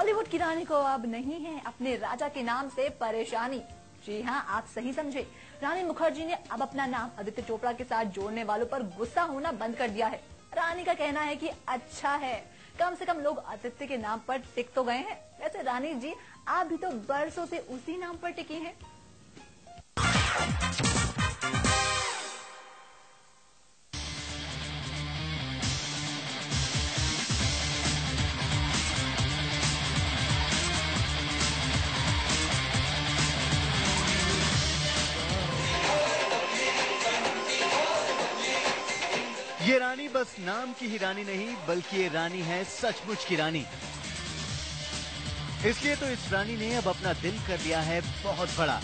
बॉलीवुड की रानी को अब नहीं है अपने राजा के नाम से परेशानी। जी हाँ, आप सही समझे। रानी मुखर्जी ने अब अपना नाम आदित्य चोपड़ा के साथ जोड़ने वालों पर गुस्सा होना बंद कर दिया है। रानी का कहना है कि अच्छा है, कम से कम लोग आदित्य के नाम पर टिक तो गए हैं। वैसे रानी जी, आप भी तो बरसों से उसी नाम पर टिकी हैं। ये रानी बस नाम की ही रानी नहीं, बल्कि ये रानी है सचमुच की रानी। इसलिए तो इस रानी ने अब अपना दिल कर लिया है बहुत बड़ा।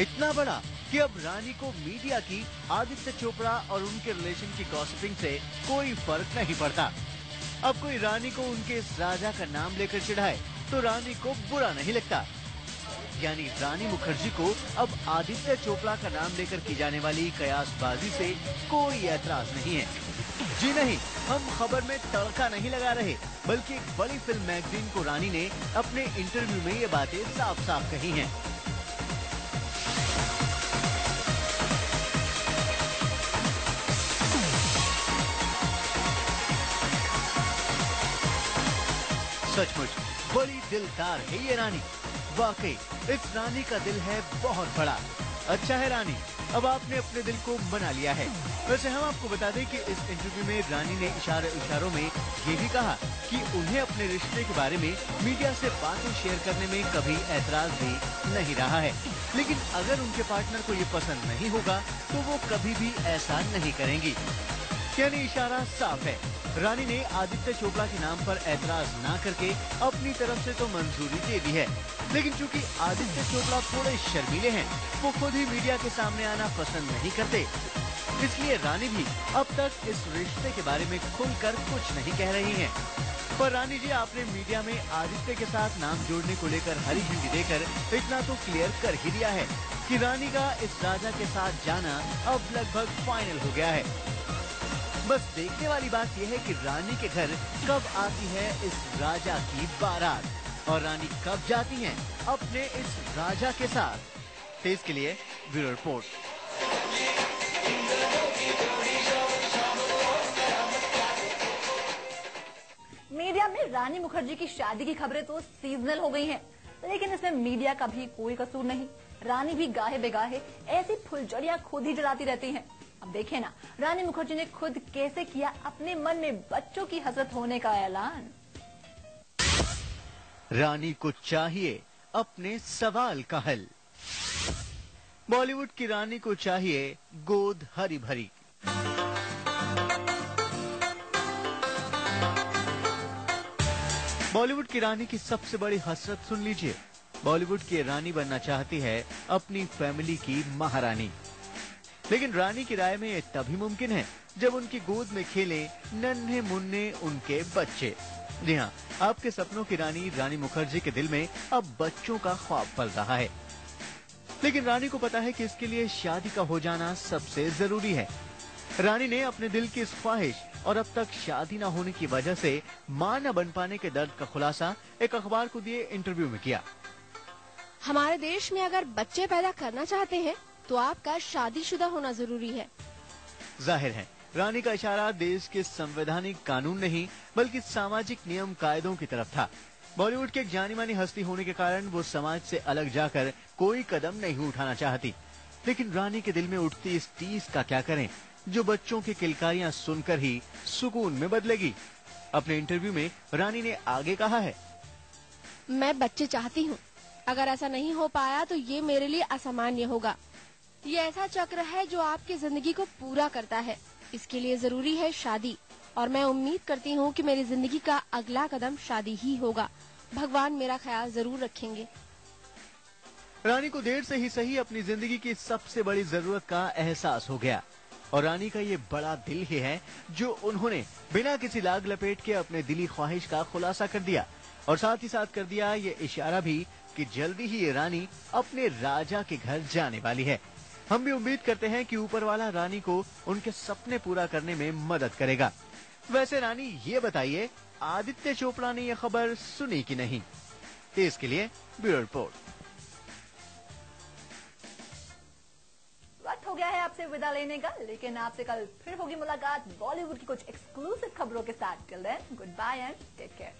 इतना बड़ा कि अब रानी को मीडिया की आदित्य चोपड़ा और उनके रिलेशन की गॉसिपिंग से कोई फर्क नहीं पड़ता। अब कोई रानी को उनके इस राजा का नाम लेकर चिढ़ाए तो रानी को बुरा नहीं लगता। यानी रानी मुखर्जी को अब आदित्य चोपड़ा का नाम लेकर की जाने वाली कयासबाजी से कोई ऐतराज नहीं है। जी नहीं, हम खबर में तड़का नहीं लगा रहे, बल्कि एक बड़ी फिल्म मैगजीन को रानी ने अपने इंटरव्यू में ये बातें साफ साफ कही हैं। सचमुच बड़ी दिलदार है ये रानी। वाकई इस रानी का दिल है बहुत बड़ा। अच्छा है रानी, अब आपने अपने दिल को मना लिया है। वैसे हम आपको बता दें कि इस इंटरव्यू में रानी ने इशारों में ये भी कहा कि उन्हें अपने रिश्ते के बारे में मीडिया से बातें शेयर करने में कभी ऐतराज भी नहीं रहा है, लेकिन अगर उनके पार्टनर को ये पसंद नहीं होगा तो वो कभी भी ऐसा नहीं करेंगी। यानी इशारा साफ है, रानी ने आदित्य चोपड़ा के नाम पर ऐतराज ना करके अपनी तरफ से तो मंजूरी दे दी है, लेकिन चूंकि आदित्य चोपड़ा थोड़े शर्मीले हैं, वो खुद ही मीडिया के सामने आना पसंद नहीं करते, इसलिए रानी भी अब तक इस रिश्ते के बारे में खुलकर कुछ नहीं कह रही हैं। पर रानी जी, आपने मीडिया में आदित्य के साथ नाम जोड़ने को लेकर हरी झंडी देकर इतना तो क्लियर कर ही दिया है कि रानी का इस राजा के साथ जाना अब लगभग फाइनल हो गया है। बस देखने वाली बात यह है कि रानी के घर कब आती है इस राजा की बारात और रानी कब जाती हैं अपने इस राजा के साथ। तेज के लिए ब्यूरो रिपोर्ट। मीडिया में रानी मुखर्जी की शादी की खबरें तो सीजनल हो गई हैं, लेकिन इसमें मीडिया का भी कोई कसूर नहीं। रानी भी गाहे बेगाहे ऐसी फुलझड़ियां खुद ही जलाती रहती हैं। अब देखें ना, रानी मुखर्जी ने खुद कैसे किया अपने मन में बच्चों की हसरत होने का ऐलान। रानी को चाहिए अपने सवाल का हल। बॉलीवुड की रानी को चाहिए गोद हरी भरी। बॉलीवुड की रानी की सबसे बड़ी हसरत सुन लीजिए। बॉलीवुड की रानी बनना चाहती है अपनी फैमिली की महारानी, लेकिन रानी की राय में ये तभी मुमकिन है जब उनकी गोद में खेले नन्हे मुन्ने उनके बच्चे। जी हाँ, आपके सपनों की रानी रानी मुखर्जी के दिल में अब बच्चों का ख्वाब पल रहा है, लेकिन रानी को पता है कि इसके लिए शादी का हो जाना सबसे जरूरी है। रानी ने अपने दिल की इस ख्वाहिश और अब तक शादी न होने की वजह से मां न बन पाने के दर्द का खुलासा एक अखबार को दिए इंटरव्यू में किया। हमारे देश में अगर बच्चे पैदा करना चाहते हैं तो आपका शादीशुदा होना जरूरी है। जाहिर है, रानी का इशारा देश के संवैधानिक कानून नहीं बल्कि सामाजिक नियम कायदों की तरफ था। बॉलीवुड की एक जानी मानी हस्ती होने के कारण वो समाज से अलग जाकर कोई कदम नहीं उठाना चाहती, लेकिन रानी के दिल में उठती इस टीस का क्या करें जो बच्चों की किलकारियां सुनकर ही सुकून में बदलेगी। अपने इंटरव्यू में रानी ने आगे कहा है, मैं बच्चे चाहती हूँ, अगर ऐसा नहीं हो पाया तो ये मेरे लिए असामान्य होगा। ये ऐसा चक्र है जो आपकी जिंदगी को पूरा करता है, इसके लिए जरूरी है शादी, और मैं उम्मीद करती हूँ कि मेरी जिंदगी का अगला कदम शादी ही होगा। भगवान मेरा ख्याल जरूर रखेंगे। रानी को देर से ही सही अपनी जिंदगी की सबसे बड़ी जरूरत का एहसास हो गया, और रानी का ये बड़ा दिल ही है जो उन्होंने बिना किसी लाग लपेट के अपने दिली ख्वाहिश का खुलासा कर दिया, और साथ ही साथ कर दिया ये इशारा भी कि जल्दी ही ये रानी अपने राजा के घर जाने वाली है। हम भी उम्मीद करते हैं कि ऊपर वाला रानी को उनके सपने पूरा करने में मदद करेगा। वैसे रानी, ये बताइए, आदित्य चोपड़ा ने यह खबर सुनी कि नहीं, इसके लिए ब्यूरो रिपोर्ट। वक्त हो गया है आपसे विदा लेने का, लेकिन आपसे कल फिर होगी मुलाकात बॉलीवुड की कुछ एक्सक्लूसिव खबरों के साथ। Till then, good bye and take care.